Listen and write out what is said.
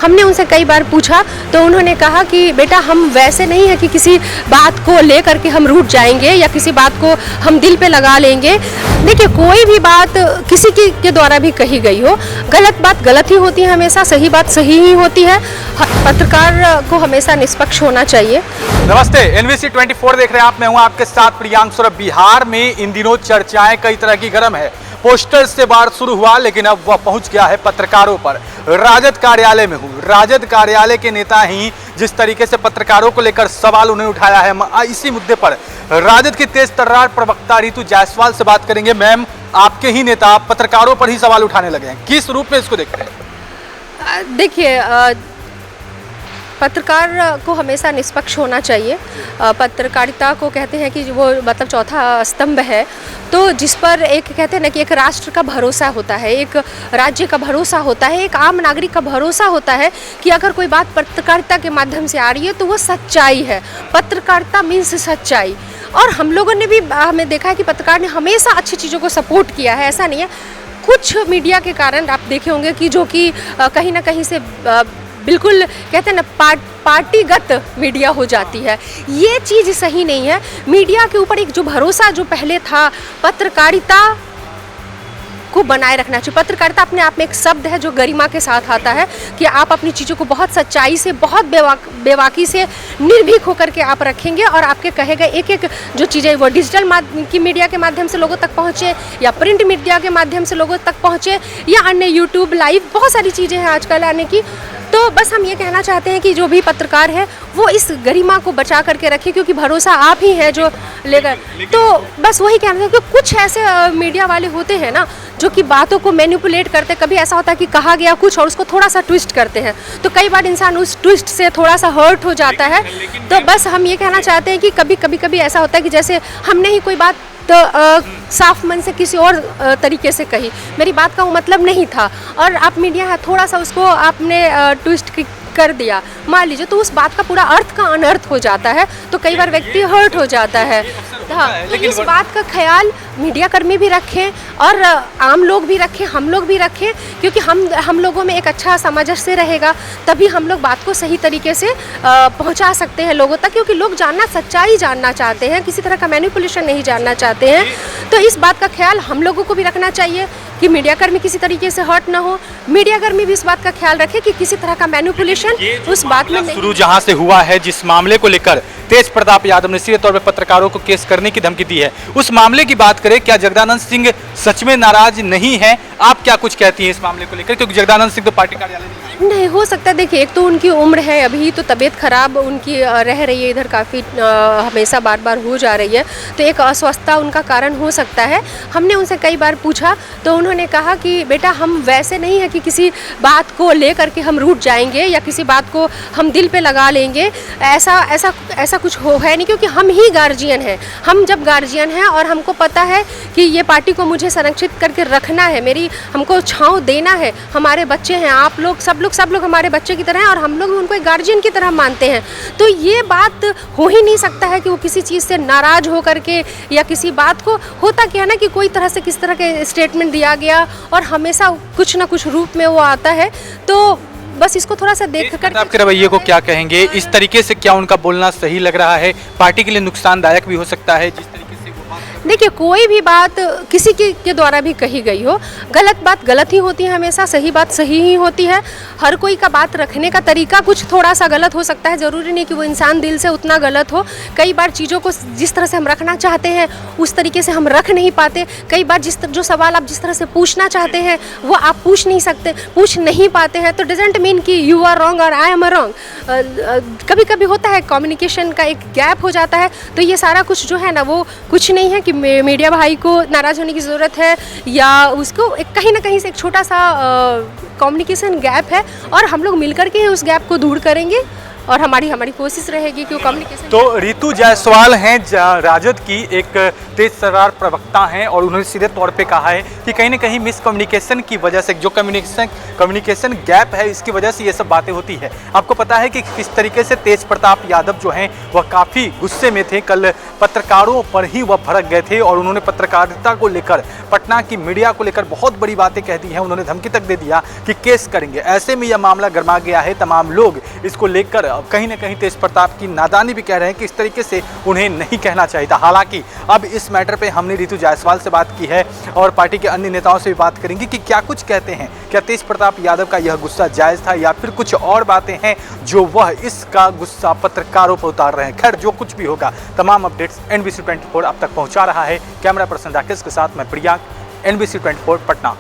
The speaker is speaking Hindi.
हमने उनसे कई बार पूछा तो उन्होंने कहा कि बेटा हम वैसे नहीं है कि किसी बात को लेकर के हम रूठ जाएंगे या किसी बात को हम दिल पे लगा लेंगे। देखिए, कोई भी बात किसी के द्वारा भी कही गई हो, गलत बात गलत ही होती है हमेशा, सही बात सही ही होती है। पत्रकार को हमेशा निष्पक्ष होना चाहिए। नमस्ते, NVC 24 देख रहे हैं आप। मैं हूं आपके साथ प्रियांक। बिहार में इन दिनों चर्चाएं कई तरह की गर्म है। पोस्टर से बार शुरू हुआ, लेकिन अब वह पहुंच गया है पत्रकारों पर। राजद कार्यालय में हूं। राजद कार्यालय के नेता ही जिस तरीके से पत्रकारों को लेकर सवाल उन्हें उठाया है, इसी मुद्दे पर राजद की तेज तर्रार प्रवक्ता ऋतु जायसवाल से बात करेंगे। मैम, आपके ही नेता पत्रकारों पर ही सवाल उठाने लगे हैं, किस रूप में इसको देखते हैं? देखिए, पत्रकार को हमेशा निष्पक्ष होना चाहिए। पत्रकारिता को कहते हैं कि वो मतलब चौथा स्तंभ है, तो जिस पर एक कहते हैं ना कि एक राष्ट्र का भरोसा होता है, एक राज्य का भरोसा होता है, एक आम नागरिक का भरोसा होता है कि अगर कोई बात पत्रकारिता के माध्यम से आ रही है तो वो सच्चाई है। पत्रकारिता मीन्स सच्चाई। और हम लोगों ने भी हमें देखा है कि पत्रकार ने हमेशा अच्छी चीज़ों को सपोर्ट किया है, ऐसा नहीं है। कुछ मीडिया के कारण आप देखे होंगे कि जो कि कहीं ना कहीं से बिल्कुल कहते हैं ना पार्टीगत मीडिया हो जाती है। ये चीज़ सही नहीं है। मीडिया के ऊपर एक जो भरोसा जो पहले था, पत्रकारिता को बनाए रखना चाहिए। पत्रकारिता अपने आप में एक शब्द है जो गरिमा के साथ आता है कि आप अपनी चीज़ों को बहुत सच्चाई से, बहुत बेबाकी से, निर्भीक होकर के आप रखेंगे और आपके कहे गए एक एक जो चीज़ें वो डिजिटल की मीडिया के माध्यम से लोगों तक पहुँचे या प्रिंट मीडिया के माध्यम से लोगों तक पहुँचे या अन्य यूट्यूब लाइव, बहुत सारी चीज़ें हैं आजकल आने की। तो बस हम ये कहना चाहते हैं कि जो भी पत्रकार है वो इस गरिमा को बचा करके रखे, क्योंकि भरोसा आप ही है जो लेकर। तो बस वही कहना है कि कुछ ऐसे मीडिया वाले होते हैं ना जो कि बातों को मैनिपुलेट करते। कभी ऐसा होता है कि कहा गया कुछ और उसको थोड़ा सा ट्विस्ट करते हैं, तो कई बार इंसान उस ट्विस्ट से थोड़ा सा हर्ट हो जाता है। तो बस हम ये कहना चाहते हैं कि कभी ऐसा होता है कि जैसे हमने ही कोई बात तो साफ मन से किसी और तरीके से कही, मेरी बात का वो मतलब नहीं था, और आप मीडिया है थोड़ा सा उसको आपने ट्विस्ट कर दिया, मान लीजिए, तो उस बात का पूरा अर्थ का अनर्थ हो जाता है, तो कई बार व्यक्ति हर्ट हो जाता है। हाँ, तो इस बात का ख्याल मीडिया कर्मी भी रखें और आम लोग भी रखें, हम लोग भी रखें, क्योंकि हम लोगों में एक अच्छा सामंजस्य रहेगा, तभी हम लोग बात को सही तरीके से पहुंचा सकते हैं लोगों तक, क्योंकि लोग सच्चाई जानना चाहते हैं, किसी तरह का मैनिपुलेशन नहीं जानना चाहते हैं। तो इस बात का ख्याल हम लोगों को भी रखना चाहिए कि मीडिया कर्मी किसी तरीके से हर्ट ना हो। मीडिया कर्मी भी इस बात का ख्याल रखे कि किसी तरह का मैनिपुलेशन उस बात में नहीं। शुरू जहां से हुआ है, जिस मामले को लेकर तेज प्रताप यादव ने सीधे तौर पर पत्रकारों को केस करने की धमकी दी है, उस मामले की बात करें, क्या जगदानंद सिंह सच में नाराज नहीं है? आप क्या कुछ कहती हैं इस मामले को लेकर, क्योंकि जगदानंद सिंह तो पार्टी कार्यालय नहीं हो सकता। देखिए, एक तो उनकी उम्र है अभी, तो तबीयत खराब उनकी रह रही है, इधर काफ़ी हमेशा बार हो जा रही है, तो एक अस्वस्थता उनका कारण हो सकता है। हमने उनसे कई बार पूछा तो उन्होंने कहा कि बेटा हम वैसे नहीं है कि किसी बात को लेकर के हम रूठ जाएंगे या किसी बात को हम दिल पे लगा लेंगे, ऐसा कुछ है नहीं, क्योंकि हम ही गार्जियन हैं। हम जब गार्जियन हैं और हमको पता है कि ये पार्टी को मुझे संरक्षित करके रखना है, हमको छांव देना है, हमारे बच्चे हैं, आप लोग सब लोग हमारे बच्चे की तरह हैं और हम लोग उनको एक गार्जियन की तरह मानते हैं, तो ये बात हो ही नहीं सकता है कि वो किसी चीज़ से नाराज हो करके या किसी बात को, होता क्या है ना कि कोई तरह से किस तरह के स्टेटमेंट दिया गया और हमेशा कुछ ना कुछ रूप में वो आता है। तो बस इसको थोड़ा सा देख कर आपके रवैये को क्या कहेंगे? इस तरीके से क्या उनका बोलना सही लग रहा है? पार्टी के लिए नुकसानदायक भी हो सकता है जिस तरीके से देखिए, कोई भी बात किसी के द्वारा भी कही गई हो, गलत बात गलत ही होती है हमेशा, सही बात सही ही होती है। हर कोई का बात रखने का तरीका कुछ थोड़ा सा गलत हो सकता है, ज़रूरी नहीं कि वो इंसान दिल से उतना गलत हो। कई बार चीज़ों को जिस तरह से हम रखना चाहते हैं उस तरीके से हम रख नहीं पाते। कई बार जो सवाल आप जिस तरह से पूछना चाहते हैं वो आप पूछ नहीं पाते हैं, तो डजंट मीन कि यू आर रॉन्ग और आई एम रॉन्ग। कभी कभी होता है, कम्युनिकेशन का एक गैप हो जाता है, तो ये सारा कुछ जो है ना वो कुछ नहीं है कि मीडिया भाई को नाराज़ होने की ज़रूरत है या उसको कहीं ना कहीं से एक छोटा सा कम्युनिकेशन गैप है और हम लोग मिलकर के उस गैप को दूर करेंगे और हमारी हमारी कोशिश रहेगी कि वो कम्युनिकेशन। तो रितु जायसवाल हैं राजद की एक तेज तर्रार प्रवक्ता हैं और उन्होंने सीधे तौर पे कहा है कि कहीं ना कहीं मिसकम्युनिकेशन की वजह से जो कम्युनिकेशन गैप है इसकी वजह से ये सब बातें होती है। आपको पता है कि किस तरीके से तेज प्रताप यादव जो हैं वह काफ़ी गुस्से में थे, कल पत्रकारों पर ही वह भड़क गए थे और उन्होंने पत्रकारिता को लेकर, पटना की मीडिया को लेकर बहुत बड़ी बातें कह दी हैं। उन्होंने धमकी तक दे दिया कि केस करेंगे। ऐसे में यह मामला गर्मा गया है। तमाम लोग इसको लेकर कहीं ना कहीं तेज प्रताप की नादानी भी कह रहे हैं कि इस तरीके से उन्हें नहीं कहना चाहिए था। हालांकि अब इस मैटर पे हमने रितु जायसवाल से बात की है और पार्टी के अन्य नेताओं से भी बात करेंगे कि क्या कुछ कहते हैं, क्या तेज प्रताप यादव का यह गुस्सा जायज था या फिर कुछ और बातें हैं जो वह इसका गुस्सा पत्रकारों पर उतार रहे हैं। खैर जो कुछ भी होगा, तमाम अपडेट्स NBC 24 अब तक पहुंचा रहा है। कैमरा पर्सन राकेश के साथ मैं प्रियांक, NBC 24 पटना।